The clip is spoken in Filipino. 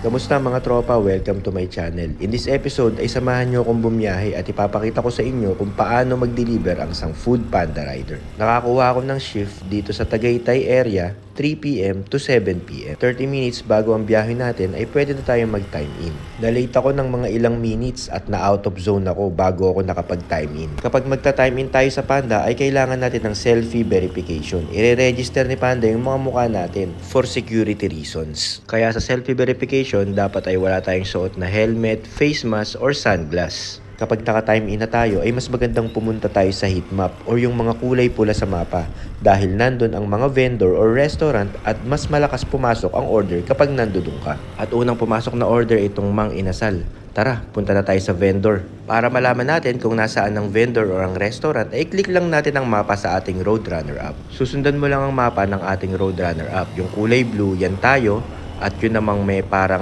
Kamusta mga tropa? Welcome to my channel. In this episode ay samahan nyo akong bumiyahe at ipapakita ko sa inyo kung paano mag-deliver ang isang Food Panda rider. Nakakuha ako ng shift dito sa Tagaytay area 3 PM to 7 PM. 30 minutes bago ang biyahe natin ay pwede na tayong mag-time in. Na-late ako ng mga ilang minutes at na-out of zone ako bago ako nakapag-time in. Kapag magta-time in tayo sa Panda ay kailangan natin ng selfie verification. I-register ni Panda yung mga mukha natin for security reasons. Kaya sa selfie verification, dapat ay wala tayong suot na helmet, face mask, or sunglass. Kapag naka-time in na tayo, ay mas magandang pumunta tayo sa heat map or yung mga kulay pula sa mapa dahil nandun ang mga vendor or restaurant at mas malakas pumasok ang order kapag nandun ka. At unang pumasok na order itong Mang Inasal. Tara, punta na tayo sa vendor. Para malaman natin kung nasaan ang vendor or ang restaurant, ay click lang natin ang mapa sa ating Roadrunner app. Susundan mo lang ang mapa ng ating Roadrunner app. Yung kulay blue, yan tayo. At yun namang may parang